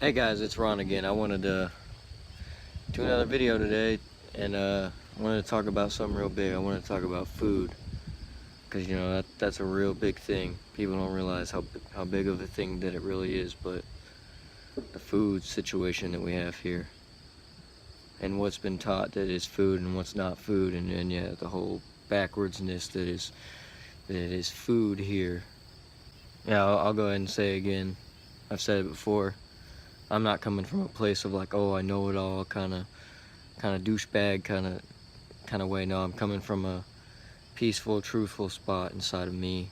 Hey guys, it's Ron again. I wanted to do another video today, and I wanted to talk about something real big. I wanted to talk about food, because you know that's a real big thing. People don't realize how big of a thing that it really is, but the food situation that we have here, and what's been taught that is food and what's not food, and yeah, the whole backwardsness that it is food here. Yeah, I'll go ahead and say again. I've said it before. I'm not coming from a place of like, oh, I know it all, kind of douchebag kind of way. No, I'm coming from a peaceful, truthful spot inside of me,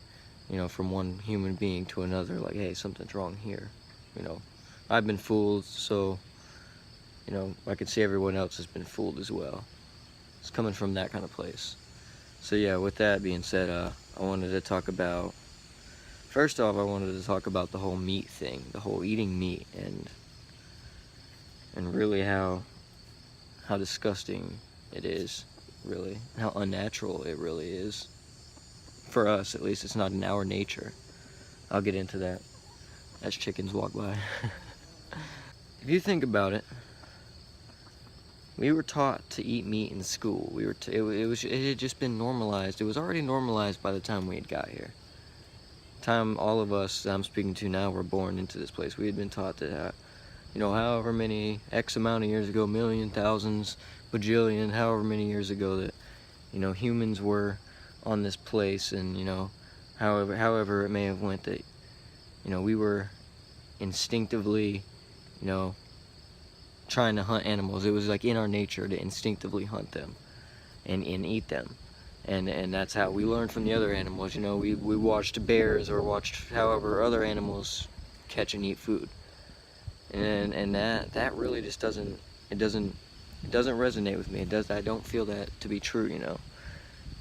you know, from one human being to another, like, hey, something's wrong here. You know, I've been fooled, so, you know, I can see everyone else has been fooled as well. It's coming from that kind of place. So yeah, with that being said, I wanted to talk about, first off, I wanted to talk about the whole meat thing, the whole eating meat, and really how disgusting it is, really, and how unnatural it really is. For us, at least, it's not in our nature. I'll get into that as chickens walk by. If you think about it, we were taught to eat meat in school. It had just been normalized. It was already normalized by the time we had got here. Time all of us that I'm speaking to now were born into this place. We had been taught that, you know, however many X amount of years ago, million, thousands, bajillion, however many years ago that, you know, humans were on this place, and, you know, however it may have went, that, you know, we were instinctively, you know, trying to hunt animals. It was like in our nature to instinctively hunt them and eat them. And that's how we learned from the other animals. You know, we watched bears or watched however other animals catch and eat food. And that really just doesn't resonate with me. I don't feel that to be true, you know.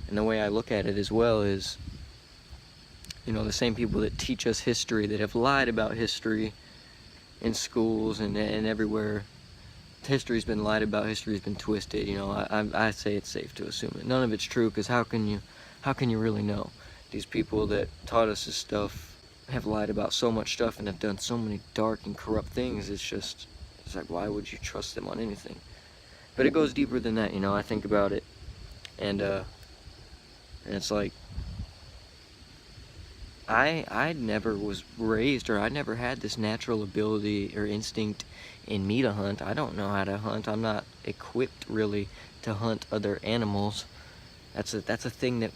And the way I look at it as well is, you know, the same people that teach us history, that have lied about history in schools and everywhere. History's been lied about, history's been twisted, you know. I say it's safe to assume it. None of it's true, because how can you really know? These people that taught us this stuff have lied about so much stuff and have done so many dark and corrupt things. It's like, why would you trust them on anything? But it goes deeper than that, you know. I think about it, and it's like, I never was raised, or I never had this natural ability or instinct in me to hunt. I don't know how to hunt. I'm not equipped really to hunt other animals. That's a thing that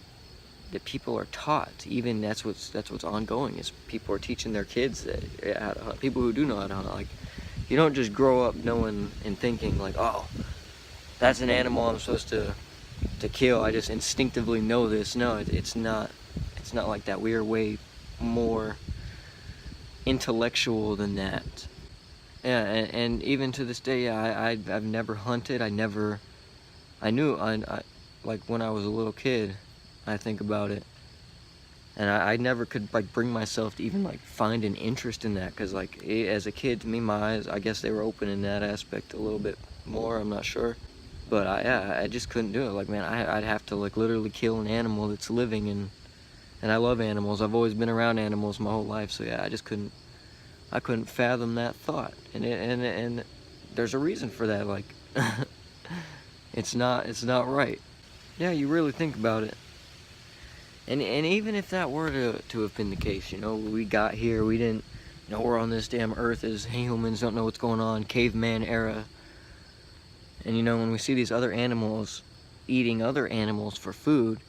people are taught. Even that's what's ongoing, is people are teaching their kids how to hunt. People who do know how to hunt. Like, you don't just grow up knowing and thinking like, oh, that's an animal I'm supposed to kill. I just instinctively know this. No, it's not. It's not like that. We are way more intellectual than that. Yeah, and even to this day, I've never hunted. I knew, like, when I was a little kid, I think about it, and I never could, like, bring myself to even, like, find an interest in that, because, like, as a kid, to me, my eyes, I guess they were open in that aspect a little bit more, I'm not sure. But I just couldn't do it. Like, man, I'd have to, like, literally kill an animal that's living, and I love animals. I've always been around animals my whole life, so yeah, I couldn't fathom that thought. And there's a reason for that. Like, it's not right. Yeah, you really think about it. And even if that were to have been the case, you know, we got here, we didn't, you know, we're on this damn earth as humans, don't know what's going on, caveman era. And, you know, when we see these other animals eating other animals for food,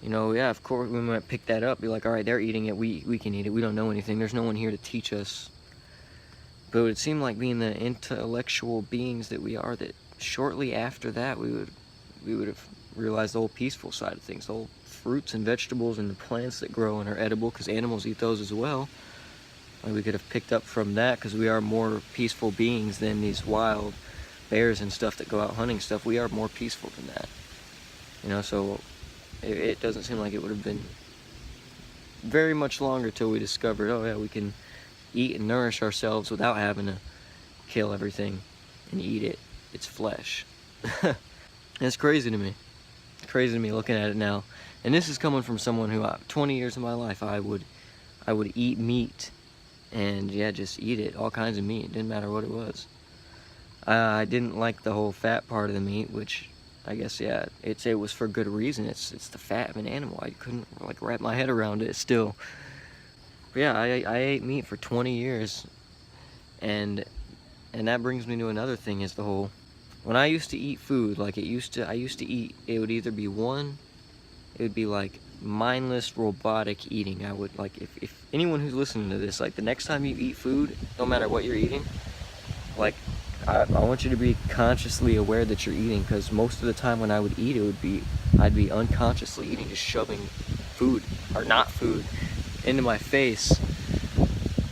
you know, yeah, of course we might pick that up, be like, all right, they're eating it, we can eat it, we don't know anything, there's no one here to teach us. But it would seem like, being the intellectual beings that we are, that shortly after that we would have realized the whole peaceful side of things, the whole fruits and vegetables and the plants that grow and are edible, because animals eat those as well. Like, we could have picked up from that, because we are more peaceful beings than these wild bears and stuff that go out hunting stuff. We are more peaceful than that, you know. So it doesn't seem like it would have been very much longer till we discovered, oh yeah, we can eat and nourish ourselves without having to kill everything and eat it. It's flesh. It's crazy to me. It's crazy to me looking at it now. And this is coming from someone who, 20 years of my life, I would eat meat and yeah, just eat it, all kinds of meat. It didn't matter what it was. I didn't like the whole fat part of the meat, which I guess, yeah, it was for good reason. It's the fat of an animal. I couldn't like wrap my head around it still. But yeah, I ate meat for 20 years, and that brings me to another thing, is the whole, when I used to eat food, like I used to eat, it would either be it would be like mindless robotic eating. I would like, if anyone who's listening to this, like the next time you eat food, no matter what you're eating, like I want you to be consciously aware that you're eating, because most of the time when I would eat, I'd be unconsciously eating, just shoving food, or not food, into my face.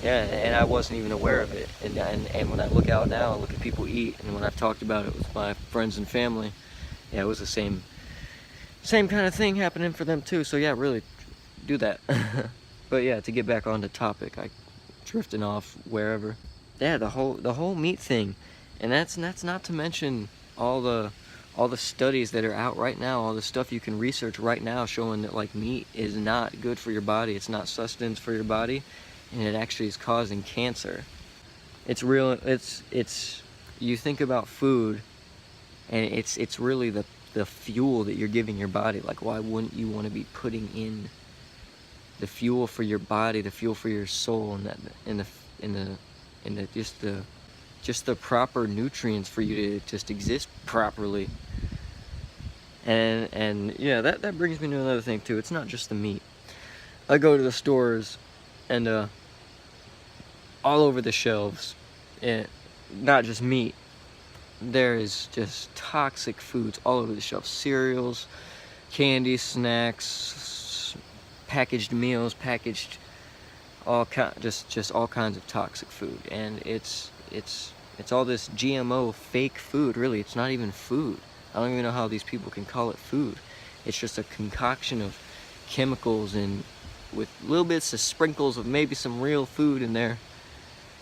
Yeah, and I wasn't even aware of it. And when I look out now and look at people eat, and when I've talked about it with my friends and family, yeah, it was the same kind of thing happening for them too. So yeah, really do that. But yeah, to get back on the topic, I drifting off wherever. Yeah, the whole meat thing, and that's not to mention all the studies that are out right now, all the stuff you can research right now showing that like meat is not good for your body. It's not sustenance for your body, and it actually is causing cancer. It's real. It's you think about food, and it's really the fuel that you're giving your body. Like, why wouldn't you want to be putting in the fuel for your body, the fuel for your soul, and that in the just the proper nutrients for you to just exist properly. And yeah, that brings me to another thing too. It's not just the meat. I go to the stores, and all over the shelves, and not just meat, there is just toxic foods all over the shelves. Cereals, candy, snacks, packaged meals, packaged just all kinds of toxic food. And it's all this GMO fake food. Really, it's not even food. I don't even know how these people can call it food. It's just a concoction of chemicals, and with little bits of sprinkles of maybe some real food in there,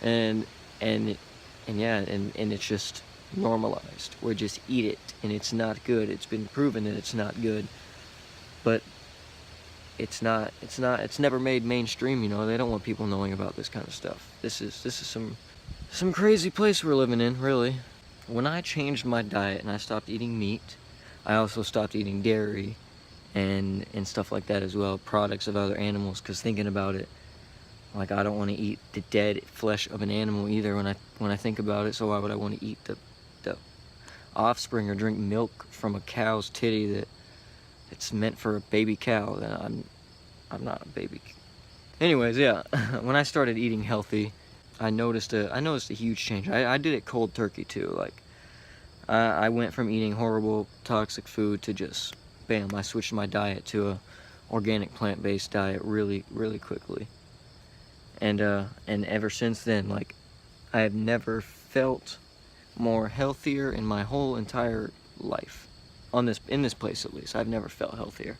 and yeah, and it's just normalized. We just eat it, and it's not good. It's been proven that it's not good, but it's never made mainstream. You know, they don't want people knowing about this kind of stuff. This is some crazy place we're living in, really. When I changed my diet and I stopped eating meat, I also stopped eating dairy and stuff like that as well, products of other animals, because thinking about it, like, I don't want to eat the dead flesh of an animal either when I think about it. So why would I want to eat the offspring or drink milk from a cow's titty it's meant for a baby cow? Then I'm not a baby. Anyways, yeah, when I started eating healthy, I noticed a huge change. I did it cold turkey too. Like, I went from eating horrible toxic food to just bam, I switched my diet to a organic plant-based diet really, really quickly. And ever since then, like, I have never felt more healthier in my whole entire life. In this place at least, I've never felt healthier.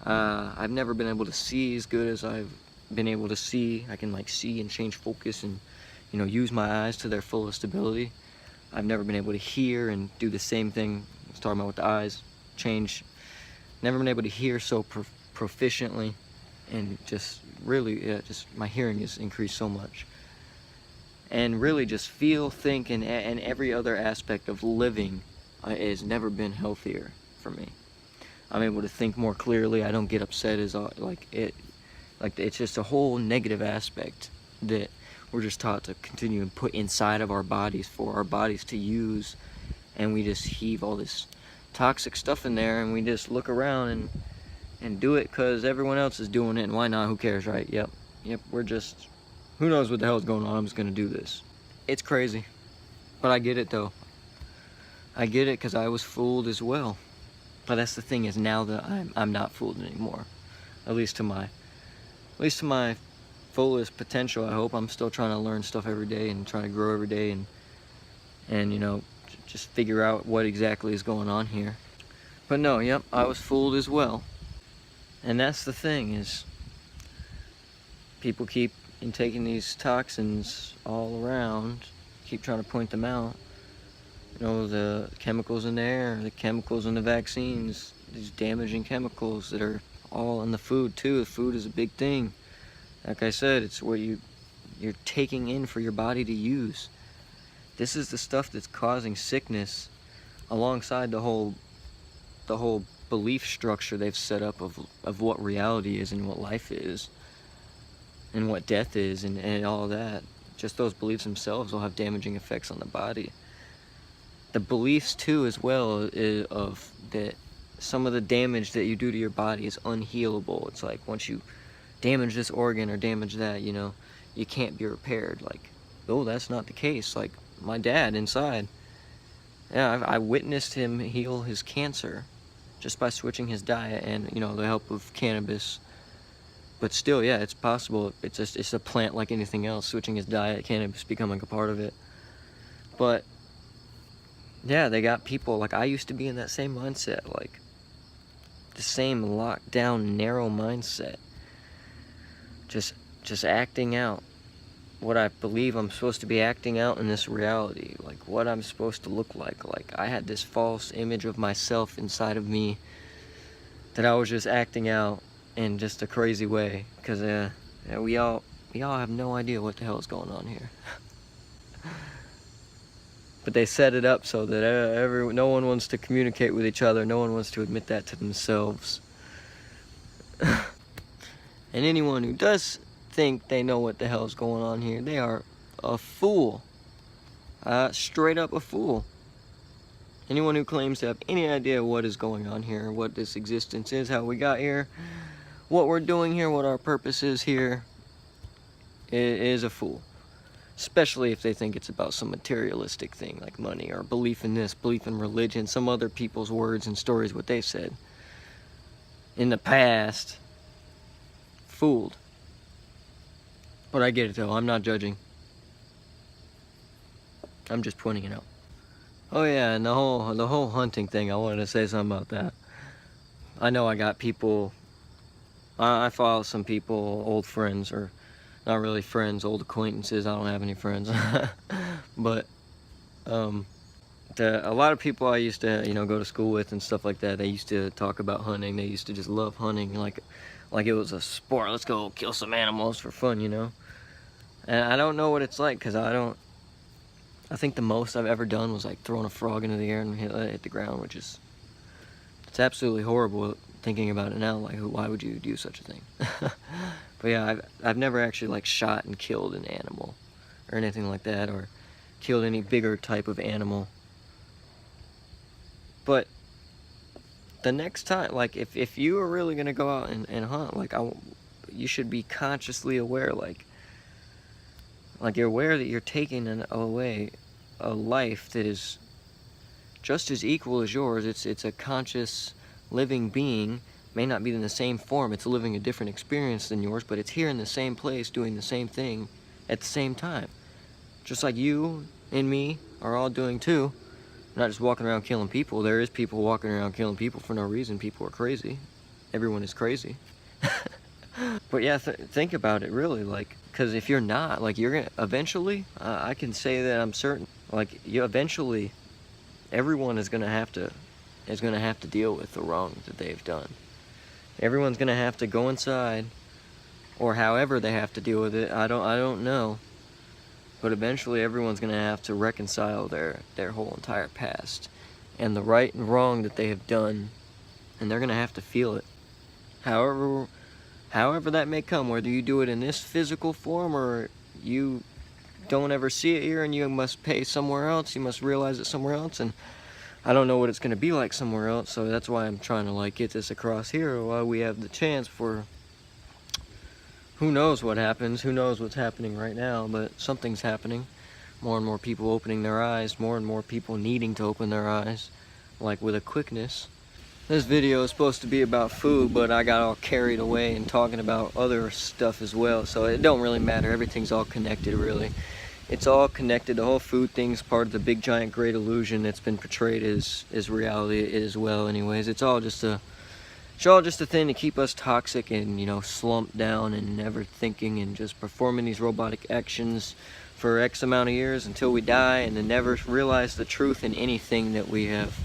I've never been able to see as good as I've been able to see. I can like see and change focus and, you know, use my eyes to their fullest ability. I've never been able to hear and do the same thing I was talking about with the eyes, change. Never been able to hear so proficiently, and just really, yeah, just my hearing has increased so much. And really just feel, think, and every other aspect of living has never been healthier for me. I'm able to think more clearly. I don't get upset as it's just a whole negative aspect that we're just taught to continue and put inside of our bodies for our bodies to use, and we just heave all this toxic stuff in there, and we just look around and do it because everyone else is doing it, and why not? Who cares, right? Yep, we're just, who knows what the hell is going on? I'm just gonna do this. It's crazy, but I get it though. I get it because I was fooled as well. But that's the thing, is now that I'm not fooled anymore, at least to my fullest potential. I hope. I'm still trying to learn stuff every day and trying to grow every day, and you know, just figure out what exactly is going on here. But no, yep, I was fooled as well. And that's the thing, is people keep taking these toxins all around, keep trying to point them out. You know, the chemicals in the air, the chemicals in the vaccines, these damaging chemicals that are all in the food too. The food is a big thing. Like I said, it's what you you're taking in for your body to use. This is the stuff that's causing sickness, alongside the whole belief structure they've set up of what reality is and what life is and what death is, and all that. Just those beliefs themselves will have damaging effects on the body. The beliefs too as well is of that some of the damage that you do to your body is unhealable. It's like once you damage this organ or damage that, you know, you can't be repaired. Like, oh, that's not the case. Like my dad inside, yeah, I witnessed him heal his cancer just by switching his diet and, you know, the help of cannabis. But still, yeah, it's possible. It's a plant like anything else. Switching his diet, cannabis becoming a part of it. But yeah, they got people, like I used to be in that same mindset, like the same locked down, narrow mindset. Just acting out what I believe I'm supposed to be acting out in this reality, like what I'm supposed to look like. Like I had this false image of myself inside of me that I was just acting out in just a crazy way, because yeah, we all have no idea what the hell is going on here. But they set it up so that no one wants to communicate with each other, no one wants to admit that to themselves. And anyone who does think they know what the hell is going on here, they are a fool. Straight up a fool. Anyone who claims to have any idea what is going on here, what this existence is, how we got here, what we're doing here, what our purpose is here, is a fool. Especially if they think it's about some materialistic thing like money or belief in this, belief in religion, some other people's words and stories, what they've said in the past. Fooled. But I get it though, I'm not judging. I'm just pointing it out. Oh yeah, and the whole hunting thing, I wanted to say something about that. I know I got people, I follow some people, old friends, or not really friends, old acquaintances. I don't have any friends. But a lot of people I used to, you know, go to school with and stuff like that, they used to talk about hunting. They used to just love hunting like it was a sport. Let's go kill some animals for fun, you know. And I don't know what it's like, because I think the most I've ever done was like throwing a frog into the air and hit the ground, which is, it's absolutely horrible thinking about it now. Like, why would you do such a thing? But yeah, I've never actually like shot and killed an animal or anything like that, or killed any bigger type of animal. But the next time, like if you are really gonna go out and hunt, like you should be consciously aware, like you're aware that you're taking away a life that is just as equal as yours. It's a conscious living being. May not be in the same form, it's living a different experience than yours, but it's here in the same place doing the same thing at the same time. Just like you and me are all doing too. Not just walking around killing people. There is people walking around killing people for no reason. People are crazy. Everyone is crazy. But yeah, think about it really, like, because if you're not, like, you're gonna eventually, I can say that I'm certain, like, eventually everyone is gonna have to deal with the wrong that they've done. Everyone's gonna have to go inside, or however they have to deal with it. I don't know, but eventually everyone's gonna have to reconcile their whole entire past and the right and wrong that they have done, and they're gonna have to feel it. However that may come, whether you do it in this physical form or you don't ever see it here and you must pay somewhere else, you must realize it somewhere else, and I don't know what it's going to be like somewhere else, so that's why I'm trying to like get this across here while we have the chance. For who knows what happens, who knows what's happening right now, but something's happening. More and more people opening their eyes, more and more people needing to open their eyes, like with a quickness. This video is supposed to be about food, but I got all carried away and talking about other stuff as well, so it don't really matter. Everything's all connected, really. It's all connected. The whole food thing's part of the big giant great illusion that's been portrayed as reality as well. Anyways, it's all just a thing to keep us toxic and, you know, slumped down and never thinking and just performing these robotic actions for X amount of years until we die, and then never realize the truth in anything that we have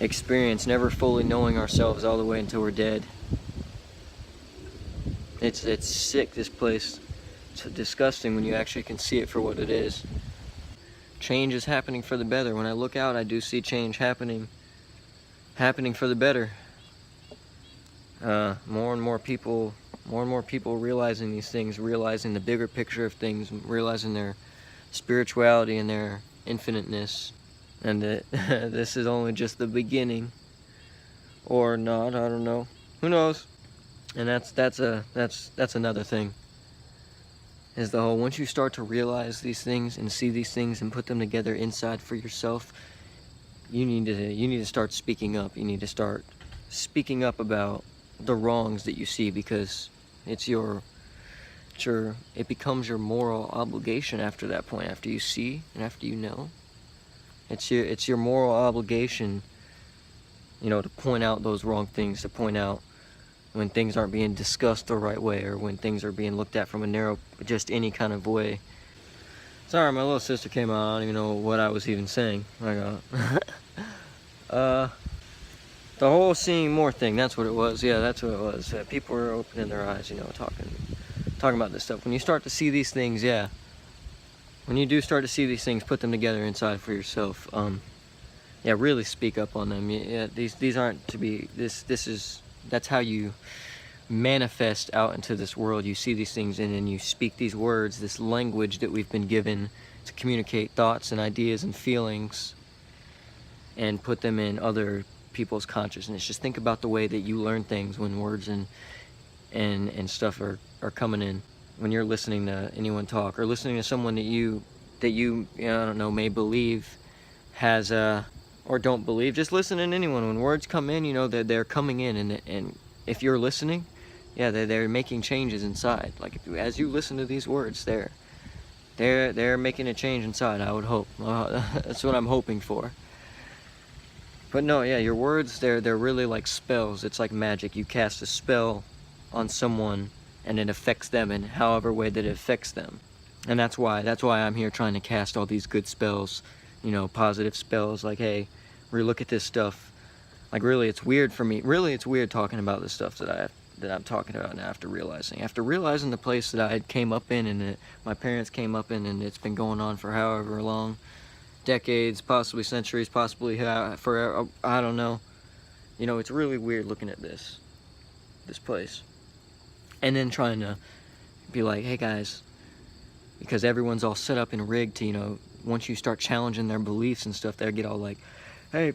experienced, never fully knowing ourselves all the way until we're dead. It's sick, this place. disgusting when you actually can see it for what it is. Change is happening for the better. When I look out, I do see change happening for the better. More and more people realizing these things, realizing the bigger picture of things, realizing their spirituality and their infiniteness, and that this is only just the beginning, or not. I don't know. Who knows? And that's another thing. Is the whole, once you start to realize these things and see these things and put them together inside for yourself, you need to start speaking up. You need to start speaking up about the wrongs that you see, because it becomes your moral obligation after that point. After you see and after you know, it's your moral obligation, to point out those wrong things, to point out when things aren't being discussed the right way, or when things are being looked at from a narrow, just any kind of way. Sorry, my little sister came out. I don't even know what I was even saying. The whole seeing more thing, that's what it was. Yeah, that's what it was. People were opening their eyes, talking about this stuff. When you start to see these things, yeah. When you do start to see these things, put them together inside for yourself. Yeah, really speak up on them. Yeah, these aren't to be, that's how you manifest out into this world. You see these things and then you speak these words, this language that we've been given to communicate thoughts and ideas and feelings, and put them in other people's consciousness. Just think about the way that you learn things when words and stuff are coming in. When you're listening to anyone talk, or listening to someone that you I don't know, may believe has or don't believe, just listen to anyone. When words come in, they're coming in, and if you're listening, yeah, they're making changes inside. Like as you listen to these words, they're making a change inside. I would hope. That's what I'm hoping for. But no, yeah, your words, they're really like spells. It's like magic. You cast a spell on someone and it affects them in however way that it affects them. And that's why I'm here trying to cast all these good spells, positive spells. Like, hey, relook at this stuff. Like, really, it's weird for me. Really, it's weird talking about the stuff that I'm talking about now, after realizing the place that I came up in, and that my parents came up in, and it's been going on for however long, decades, possibly centuries, possibly forever. I don't know. It's really weird looking at this place, and then trying to be like, hey guys, because everyone's all set up and rigged to, once you start challenging their beliefs and stuff, they get all like, hey,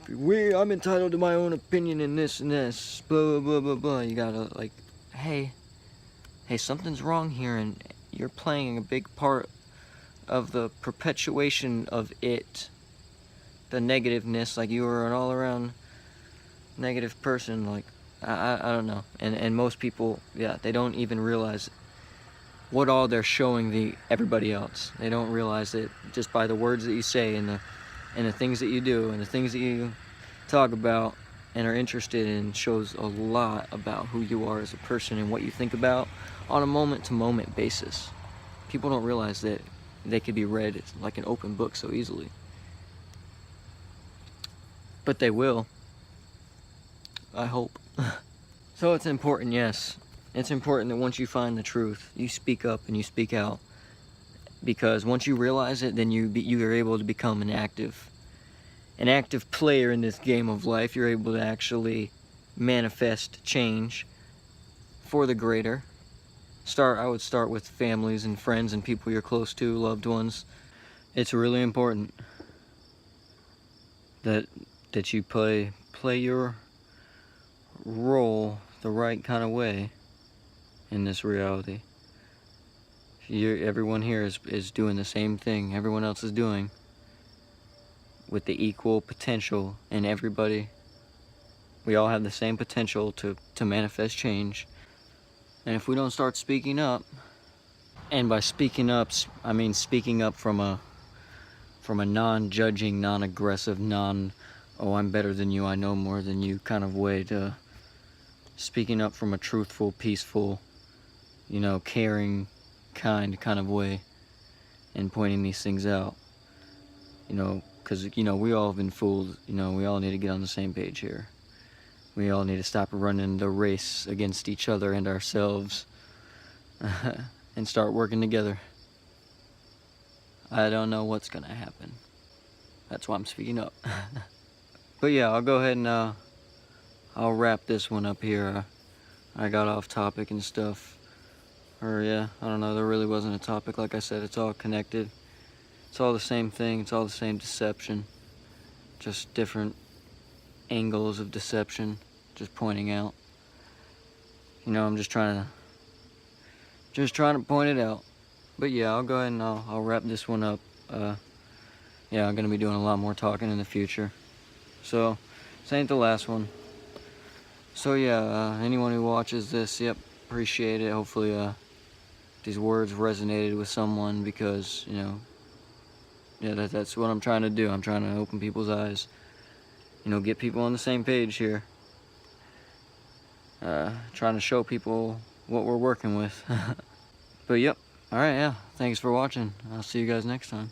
I'm entitled to my own opinion in this and this, blah, blah, blah, blah. You gotta, like, hey, something's wrong here, and you're playing a big part of the perpetuation of it, the negativeness. Like, you are an all-around negative person. Like, I don't know. And most people, yeah, they don't even realize what all they're showing everybody else. They don't realize that just by the words that you say, and the things that you do, and the things that you talk about and are interested in, shows a lot about who you are as a person and what you think about on a moment-to-moment basis. People don't realize that they could be read like an open book so easily. But they will. I hope. So it's important, yes. It's important that once you find the truth, you speak up and you speak out. Because once you realize it, then you are able to become an active player in this game of life. You're able to actually manifest change for the greater. I would start with families and friends and people you're close to, loved ones. It's really important that you play your role the right kind of way in this reality. Everyone here is doing the same thing everyone else is doing, with the equal potential, and everybody, we all have the same potential to manifest change. And if we don't start speaking up, and by speaking up, I mean speaking up from a non-judging, non-aggressive, oh, I'm better than you, I know more than you kind of way, to speaking up from a truthful, peaceful, caring, kind of way, and pointing these things out. Because, we all have been fooled. We all need to get on the same page here. We all need to stop running the race against each other and ourselves. and start working together. I don't know what's gonna happen. That's why I'm speaking up. But yeah, I'll go ahead and I'll wrap this one up here. I got off topic and stuff. Or yeah, I don't know, there really wasn't a topic. Like I said, it's all connected. It's all the same thing, it's all the same deception. Just different angles of deception, just pointing out. You know, I'm just trying to point it out. But yeah, I'll go ahead and I'll wrap this one up. Yeah, I'm gonna be doing a lot more talking in the future. So, this ain't the last one. So yeah, anyone who watches this, yep, appreciate it. Hopefully, these words resonated with someone, because, you know, yeah, that's what I'm trying to do. I'm trying to open people's eyes. You know, get people on the same page here. Trying to show people what we're working with. But yep, alright, yeah, thanks for watching. I'll see you guys next time.